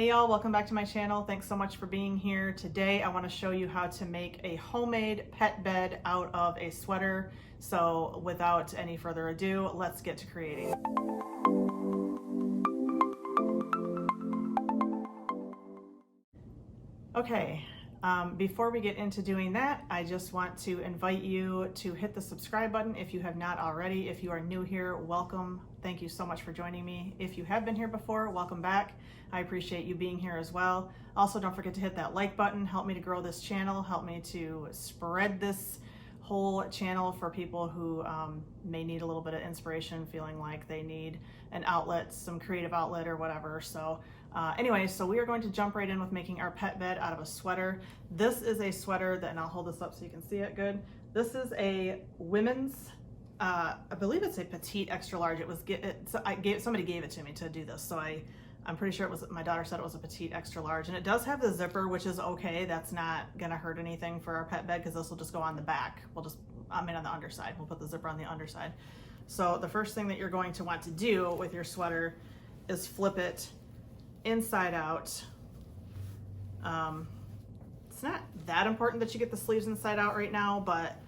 Hey y'all, welcome back to my channel. Thanks so much for being here. Today I want to show you how to make a homemade pet bed out of a sweater. So without any further ado, let's get to creating. Okay, before we get into doing that, I just want to invite you to hit the subscribe button if you have not already. If you are new here, welcome. Thank you so much for joining me. If you have been here before, welcome back. I appreciate you being here as well. Also, don't forget to hit that like button. Help me to grow this channel. Help me to spread this whole channel for people who may need a little bit of inspiration, feeling like they need an outlet, some creative outlet or whatever. So anyway, so we are going to jump right in with making our pet bed out of a sweater. This is a sweater that, and I'll hold this up so you can see it good. This is a women's, I believe it's a petite extra large. It was, somebody gave it to me to do this. So I'm pretty sure it was, my daughter said it was a petite extra large, and it does have the zipper, which is okay. That's not gonna hurt anything for our pet bed because this will just go on the back. On the underside. We'll put the zipper on the underside. So the first thing that you're going to want to do with your sweater is flip it inside out. It's not that important that you get the sleeves inside out right now, but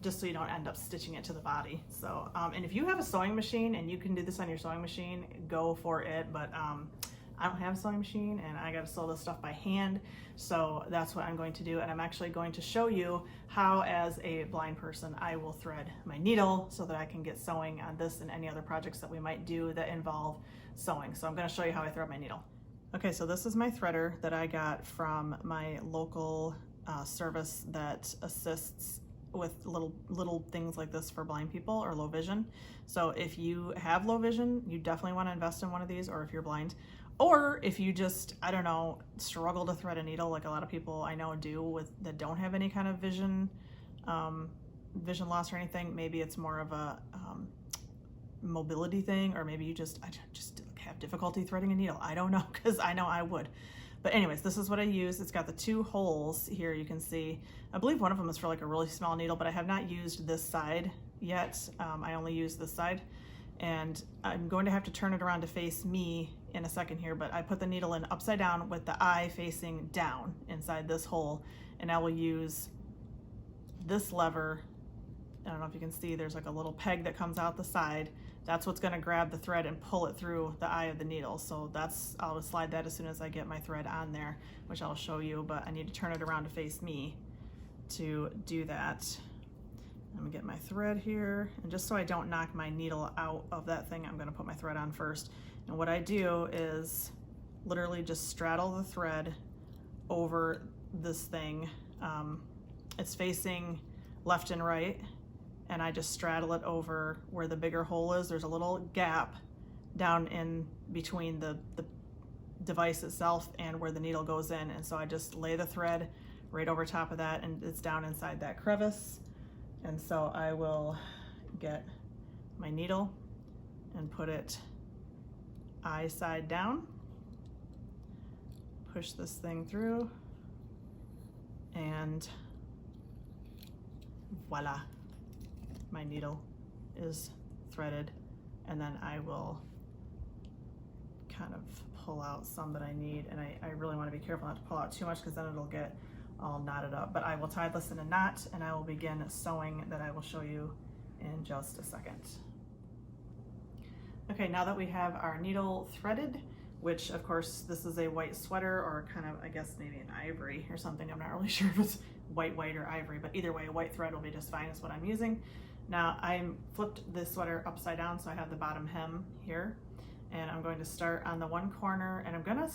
just so you don't end up stitching it to the body. So, and if you have a sewing machine and you can do this on your sewing machine, go for it. But I don't have a sewing machine and I got to sew this stuff by hand. So that's what I'm going to do. And I'm actually going to show you how, as a blind person, I will thread my needle so that I can get sewing on this and any other projects that we might do that involve sewing. So I'm going to show you how I thread my needle. Okay, so this is my threader that I got from my local service that assists with little things like this for blind people or low vision. So if you have low vision, you definitely want to invest in one of these, or if you're blind, or if you just, I don't know, struggle to thread a needle like a lot of people I know do that don't have any kind of vision loss or anything. Maybe it's more of a mobility thing, or maybe you just have difficulty threading a needle. I don't know, because I know I would. But anyways, this is what I use. It's got the two holes here, you can see. I believe one of them is for like a really small needle, but I have not used this side yet. I only use this side. And I'm going to have to turn it around to face me in a second here, but I put the needle in upside down with the eye facing down inside this hole. And I will use this lever. I don't know if you can see, there's like a little peg that comes out the side. That's what's going to grab the thread and pull it through the eye of the needle. So I'll slide that as soon as I get my thread on there, which I'll show you, but I need to turn it around to face me to do that. I'm gonna get my thread here, and just so I don't knock my needle out of that thing, I'm gonna put my thread on first. And what I do is literally just straddle the thread over this thing. It's facing left and right, and I just straddle it over where the bigger hole is. There's a little gap down in between the device itself and where the needle goes in. And so I just lay the thread right over top of that, and it's down inside that crevice. And so I will get my needle and put it eye side down, push this thing through, and voila. My needle is threaded, and then I will kind of pull out some that I need, and I really want to be careful not to pull out too much because then it'll get all knotted up. But I will tie this in a knot, and I will begin sewing that I will show you in just a second. Okay, now that we have our needle threaded, which of course this is a white sweater, or kind of, I guess maybe an ivory or something. I'm not really sure if it's white or ivory, but either way, a white thread will be just fine is what I'm using. Now I flipped this sweater upside down, so I have the bottom hem here, and I'm going to start on the one corner, and I'm gonna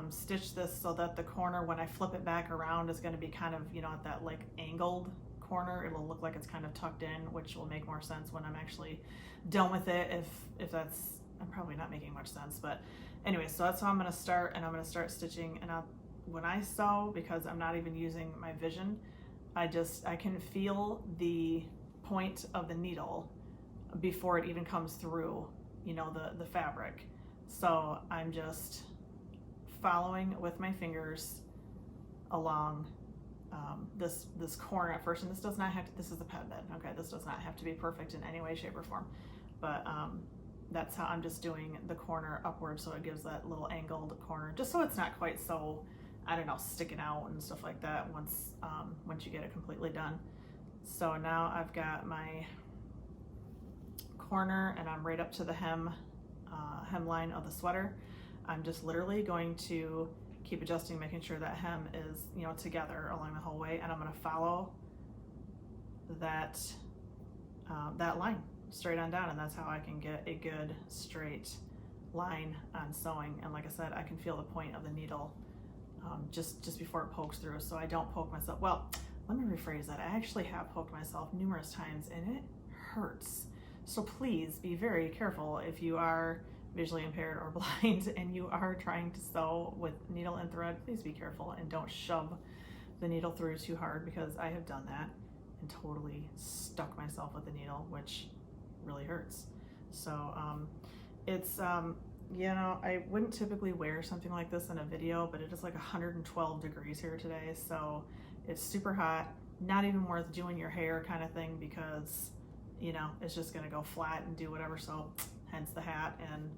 stitch this so that the corner, when I flip it back around, is gonna be kind of, you know, at that like angled corner. It'll look like it's kind of tucked in, which will make more sense when I'm actually done with it. If that's, I'm probably not making much sense, but anyway, so that's how I'm gonna start, and I'm gonna start stitching. And when I sew, because I'm not even using my vision, I can feel the point of the needle before it even comes through, you know, the fabric. So I'm just following with my fingers along this corner at first, and this does not have to, this is a pet bed, okay? This does not have to be perfect in any way, shape, or form, but that's how I'm just doing the corner upward, so it gives that little angled corner, just so it's not quite so, I don't know, sticking out and stuff like that once you get it completely done. So now I've got my corner and I'm right up to the hemline of the sweater. I'm just literally going to keep adjusting, making sure that hem is, you know, together along the whole way, and I'm going to follow that that line straight on down, and that's how I can get a good straight line on sewing. And like I said, I can feel the point of the needle just before it pokes through, so I don't poke myself. Well, let me rephrase that. I actually have poked myself numerous times and it hurts. So please be very careful if you are visually impaired or blind and you are trying to sew with needle and thread. Please be careful and don't shove the needle through too hard, because I have done that and totally stuck myself with the needle, which really hurts. So it's you know, I wouldn't typically wear something like this in a video, but it is like 112 degrees here today, so it's super hot. Not even worth doing your hair kind of thing, because you know, it's just gonna go flat and do whatever, so hence the hat and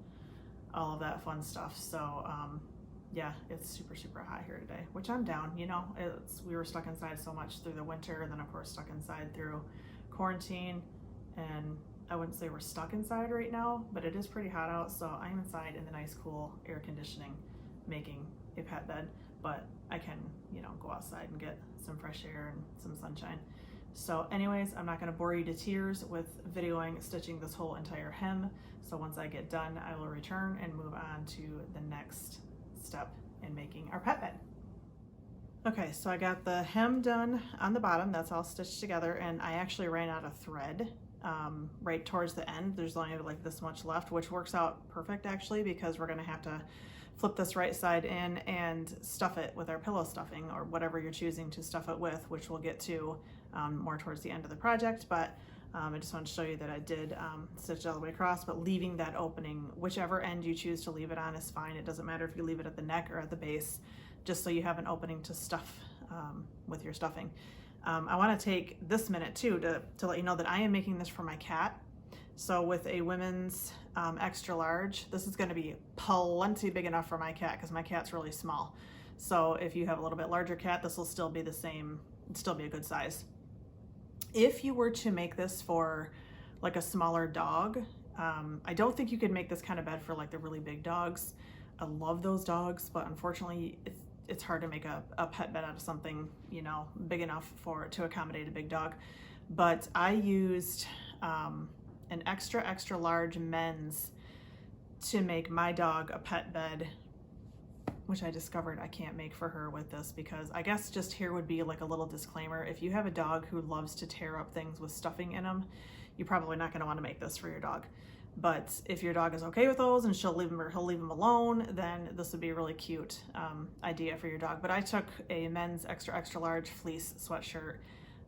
all of that fun stuff. So yeah, it's super hot here today, which I'm down. You know, we were stuck inside so much through the winter, and then of course stuck inside through quarantine, and I wouldn't say we're stuck inside right now, but it is pretty hot out, so I'm inside in the nice cool air conditioning making a pet bed, but I can, you know, go outside and get some fresh air and some sunshine. So anyways, I'm not going to bore you to tears with videoing stitching this whole entire hem. So once I get done, I will return and move on to the next step in making our pet bed. Okay, so I got the hem done on the bottom. That's all stitched together, and I actually ran out of thread right towards the end. There's only like this much left, which works out perfect actually, because we're going to have to flip this right side in and stuff it with our pillow stuffing, or whatever you're choosing to stuff it with, which we'll get to more towards the end of the project. But I just wanted to show you that I did stitch it all the way across, but leaving that opening, whichever end you choose to leave it on is fine. It doesn't matter if you leave it at the neck or at the base, just so you have an opening to stuff with your stuffing. I want to take this minute too to let you know that I am making this for my cat. So with a women's extra large, this is going to be plenty big enough for my cat, because my cat's really small. So if you have a little bit larger cat, this will still be the same, still be a good size. If you were to make this for like a smaller dog, I don't think you could make this kind of bed for like the really big dogs. I love those dogs, but unfortunately it's hard to make a pet bed out of something, you know, big enough to accommodate a big dog. But I used an extra large men's to make my dog a pet bed, which I discovered I can't make for her with this, because I guess just here would be like a little disclaimer. If you have a dog who loves to tear up things with stuffing in them, you're probably not going to want to make this for your dog. But if your dog is okay with those and she'll leave them, or he'll leave them alone, then this would be a really cute idea for your dog. But I took a men's extra large fleece sweatshirt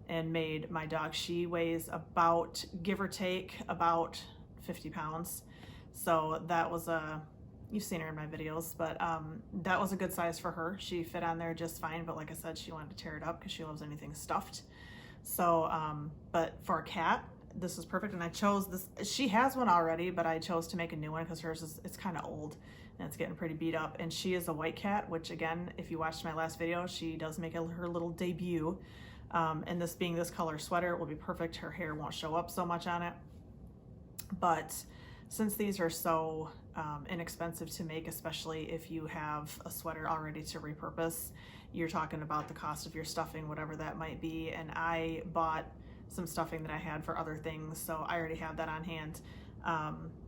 and made my dog, she weighs about, give or take, about 50 pounds. So that was you've seen her in my videos, but that was a good size for her. She fit on there just fine, but like I said, she wanted to tear it up because she loves anything stuffed. So, but for a cat, this is perfect. And I chose this, she has one already, but I chose to make a new one because hers is, it's kind of old and it's getting pretty beat up. And she is a white cat, which again, if you watched my last video, she does make her little debut. And this being this color sweater, it will be perfect. Her hair won't show up so much on it. But since these are so inexpensive to make, especially if you have a sweater already to repurpose, you're talking about the cost of your stuffing, whatever that might be. And I bought some stuffing that I had for other things, so I already have that on hand.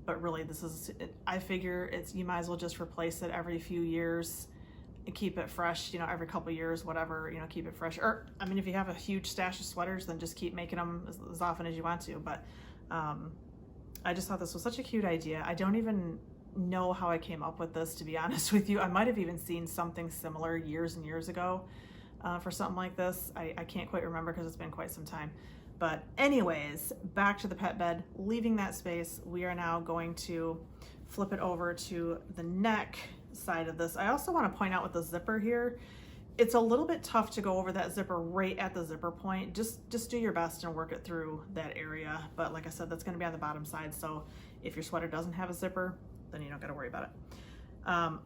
But really, this is, I figure you might as well just replace it every few years and keep it fresh, you know, every couple years, whatever, you know, keep it fresh. Or, I mean, if you have a huge stash of sweaters, then just keep making them as often as you want to. But I just thought this was such a cute idea. I don't even know how I came up with this, to be honest with you. I might have even seen something similar years and years ago for something like this. I can't quite remember because it's been quite some time. But anyways, back to the pet bed, leaving that space, we are now going to flip it over to the neck side of this. I also want to point out with the zipper here, It's a little bit tough to go over that zipper right at the zipper point. Just do your best and work it through that area. But like I said, that's going to be on the bottom side. So if your sweater doesn't have a zipper, then you don't got to worry about it.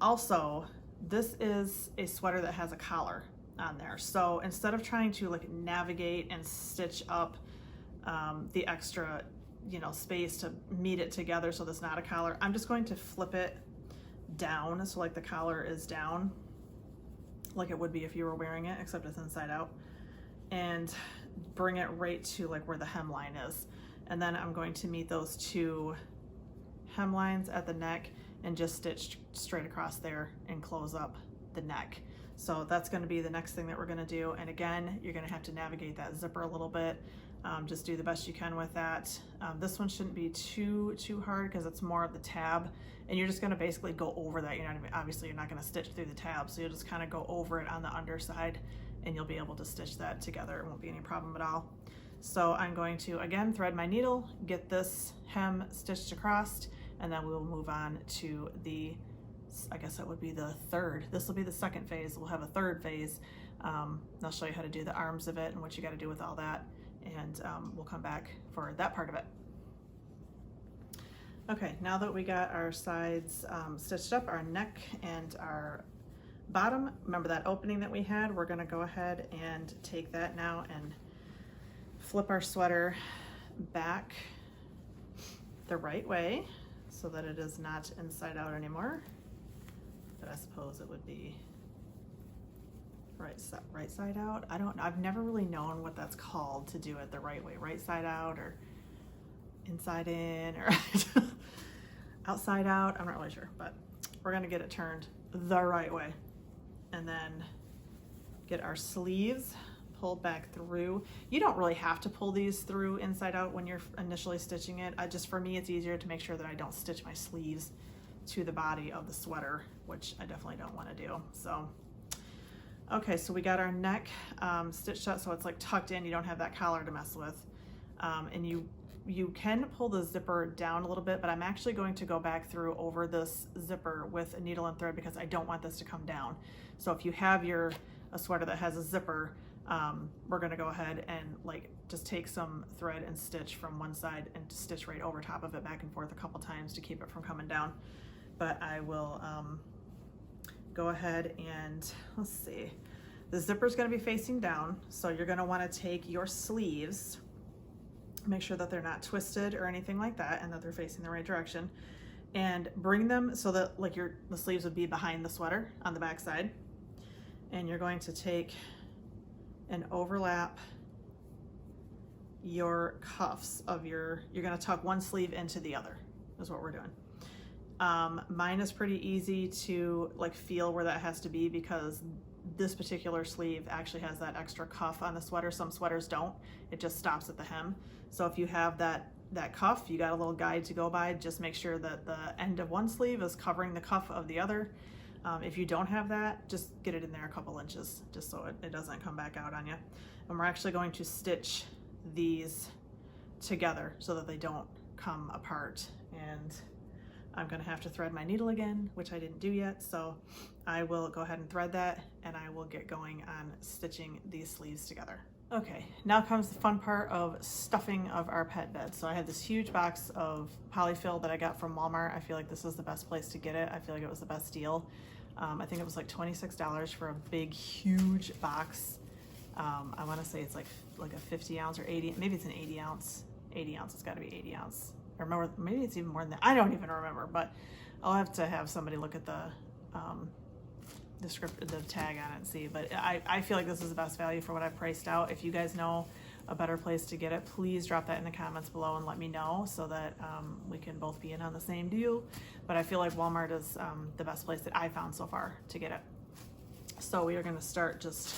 Also, this is a sweater that has a collar on there. So instead of trying to like navigate and stitch up the extra, you know, space to meet it together so there's not a collar, I'm just going to flip it down. So like the collar is down, like it would be if you were wearing it, except it's inside out, and bring it right to like where the hemline is. And then I'm going to meet those two hemlines at the neck and just stitch straight across there and close up the neck. So that's going to be the next thing that we're going to do. And again, you're going to have to navigate that zipper a little bit. Just do the best you can with that. This one shouldn't be too hard because it's more of the tab, and you're just going to basically go over that. You're not even, obviously you're not going to stitch through the tab, so you'll just kind of go over it on the underside and you'll be able to stitch that together. It won't be any problem at all. So I'm going to again thread my needle, get this hem stitched across, and then we'll move on to the, I guess that would be the third. This will be the second phase. We'll have a third phase. I'll show you how to do the arms of it and what you got to do with all that. And we'll come back for that part of it. Okay, now that we got our sides stitched up, our neck and our bottom, remember that opening that we had? We're gonna go ahead and take that now and flip our sweater back the right way so that it is not inside out anymore. But I suppose it would be right side out. I don't know. I've never really known what that's called to do it the right way. Right side out or inside in or outside out. I'm not really sure, but we're going to get it turned the right way. And then get our sleeves pulled back through. You don't really have to pull these through inside out when you're initially stitching it. Just for me, it's easier to make sure that I don't stitch my sleeves to the body of the sweater, which I definitely don't want to do. So okay, so we got our neck stitched shut so it's like tucked in, you don't have that collar to mess with. And you can pull the zipper down a little bit, but I'm actually going to go back through over this zipper with a needle and thread because I don't want this to come down. So if you have a sweater that has a zipper, we're gonna go ahead and like just take some thread and stitch from one side and stitch right over top of it back and forth a couple times to keep it from coming down. But I will go ahead and let's see, the zipper is going to be facing down, so you're going to want to take your sleeves, make sure that they're not twisted or anything like that and that they're facing the right direction, and bring them so that like the sleeves would be behind the sweater on the back side. And you're going to take and overlap your cuffs of you're going to tuck one sleeve into the other is what we're doing. Mine is pretty easy to like feel where that has to be because this particular sleeve actually has that extra cuff on the sweater. Some sweaters don't, it just stops at the hem. So if you have that cuff, you got a little guide to go by, just make sure that the end of one sleeve is covering the cuff of the other. If you don't have that, just get it in there a couple inches just so it doesn't come back out on you. And we're actually going to stitch these together so that they don't come apart. And I'm gonna have to thread my needle again, which I didn't do yet, so I will go ahead and thread that and I will get going on stitching these sleeves together. Okay, now comes the fun part of stuffing of our pet bed. So I have this huge box of polyfill that I got from Walmart. I feel like this is the best place to get it. I feel like it was the best deal. I think it was like $26 for a big, huge box. I wanna say it's like a 50 ounce or 80, maybe it's an 80 ounce. 80 ounce, it's gotta be 80 ounce. Or remember, maybe it's even more than that. I don't even remember, but I'll have to have somebody look at the tag on it and see. But I feel like this is the best value for what I've priced out. If you guys know a better place to get it, please drop that in the comments below and let me know so that we can both be in on the same deal. But I feel like Walmart is the best place that I found so far to get it. So we are gonna start just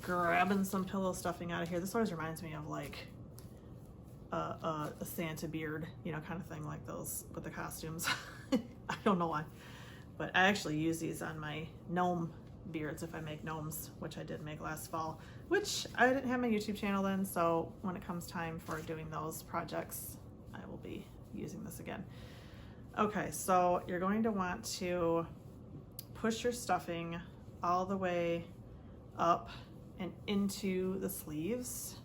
grabbing some pillow stuffing out of here. This always reminds me of like a Santa beard, you know, kind of thing, like those with the costumes. I don't know why, but I actually use these on my gnome beards if I make gnomes, which I did make last fall, which I didn't have my YouTube channel then, so when it comes time for doing those projects, I will be using this again. Okay, so you're going to want to push your stuffing all the way up and into the sleeves.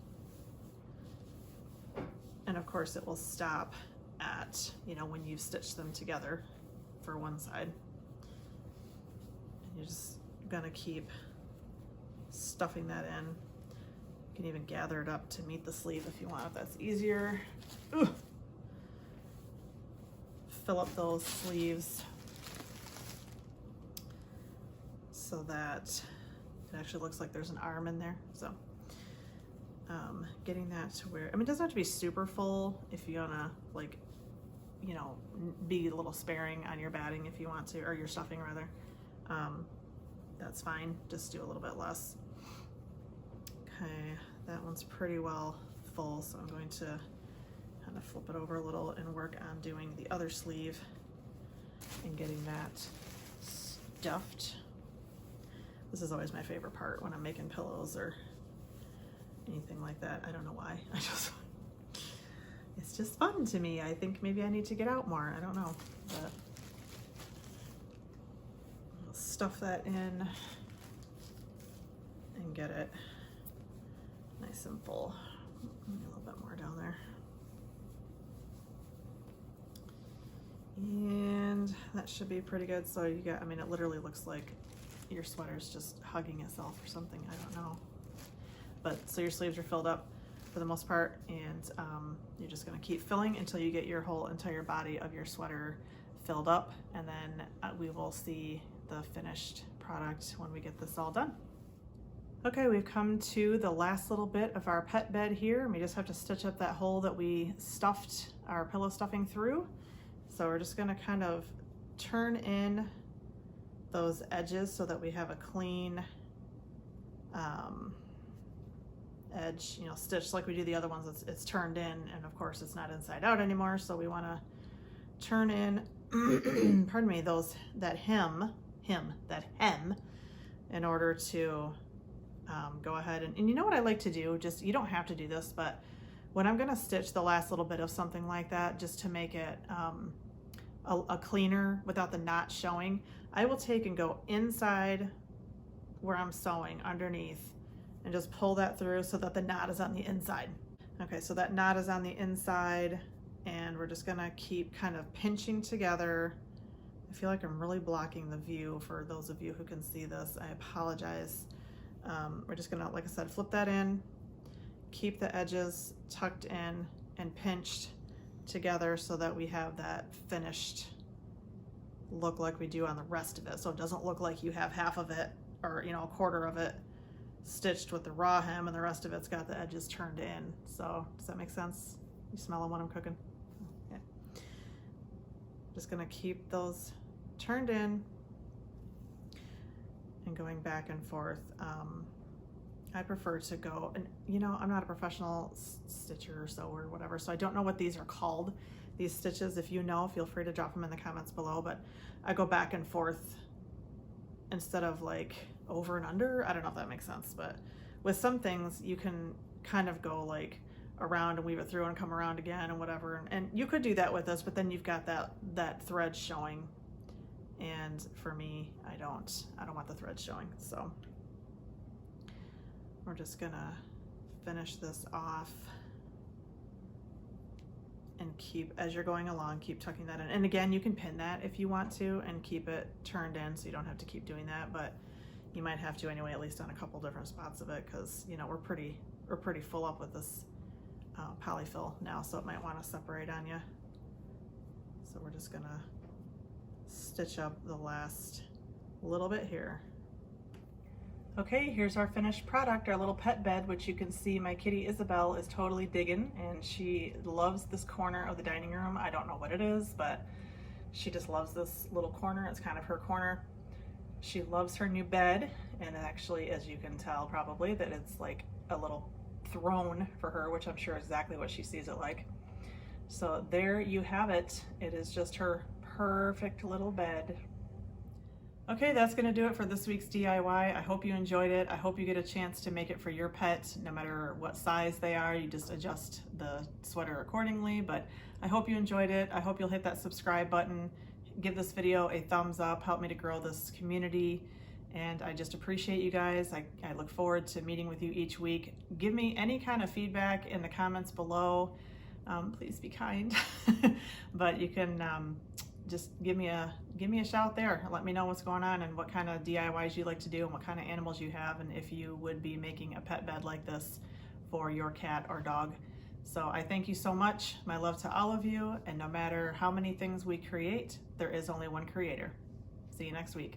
And of course it will stop at, you know, when you've stitched them together for one side. And you're just gonna keep stuffing that in. You can even gather it up to meet the sleeve if you want, if that's easier. Ooh. Fill up those sleeves so that it actually looks like there's an arm in there. So getting that to where, I mean, it doesn't have to be super full if you wanna, like, you know, be a little sparing on your batting if you want to, or your stuffing rather. That's fine, just do a little bit less. Okay, that one's pretty well full, so I'm going to kind of flip it over a little and work on doing the other sleeve and getting that stuffed. This is always my favorite part when I'm making pillows or anything like that. I don't know why. It's just fun to me. I think maybe I need to get out more. I don't know, but I'll stuff that in and get it nice and full. Maybe a little bit more down there. And that should be pretty good. So you got, I mean, it literally looks like your sweater's just hugging itself or something. I don't know. But so your sleeves are filled up for the most part, and you're just gonna keep filling until you get your whole entire body of your sweater filled up, and then we will see the finished product when we get this all done. Okay, we've come to the last little bit of our pet bed here. We just have to stitch up that hole that we stuffed our pillow stuffing through. So we're just gonna kind of turn in those edges so that we have a clean edge, you know, stitched like we do the other ones. It's turned in, and of course it's not inside out anymore, so we want to turn in pardon me, that hem in order to go ahead and you know what I like to do, just, you don't have to do this, but when I'm going to stitch the last little bit of something like that, just to make it a cleaner without the knot showing, I will take and go inside where I'm sewing underneath and just pull that through so that the knot is on the inside. Okay, so that knot is on the inside, and we're just gonna keep kind of pinching together. I feel like I'm really blocking the view for those of you who can see this. I apologize. We're just gonna, like I said, flip that in, keep the edges tucked in and pinched together so that we have that finished look like we do on the rest of it. So it doesn't look like you have half of it, or, you know, a quarter of it stitched with the raw hem and the rest of it's got the edges turned in. So does that make sense? You smell them when I'm cooking? Yeah. Just gonna keep those turned in and going back and forth. I prefer to go, and you know, I'm not a professional stitcher or sewer or whatever, so I don't know what these are called, these stitches. If you know, feel free to drop them in the comments below, but I go back and forth instead of like over and under. I don't know if that makes sense, but with some things you can kind of go like around and weave it through and come around again and whatever, and you could do that with this, but then you've got that thread showing, and for me, I don't want the thread showing. So we're just gonna finish this off and keep, as you're going along, keep tucking that in. And again, you can pin that if you want to and keep it turned in, so you don't have to keep doing that, but you might have to anyway, at least on a couple different spots of it, because you know we're pretty full up with this polyfill now, so it might want to separate on you. So we're just gonna stitch up the last little bit here. Okay, here's our finished product, our little pet bed, which you can see my kitty Isabel is totally digging, and she loves this corner of the dining room. I don't know what it is, but she just loves this little corner. It's kind of her corner. She loves her new bed, and actually, as you can tell probably, that it's like a little throne for her, which I'm sure is exactly what she sees it like. So there you have it. It is just her perfect little bed. Okay, that's gonna do it for this week's DIY. I hope you enjoyed it. I hope you get a chance to make it for your pet, no matter what size they are. You just adjust the sweater accordingly, but I hope you enjoyed it. I hope you'll hit that subscribe button, give this video a thumbs up, help me to grow this community, And I just appreciate you guys. I look forward to meeting with you each week. Give me any kind of feedback in the comments below. Please be kind. But you can just give me a shout there. Let me know what's going on and what kind of DIYs you like to do and what kind of animals you have, and if you would be making a pet bed like this for your cat or dog. So I thank you so much. My love to all of you, and no matter how many things we create, there is only one creator. See you next week.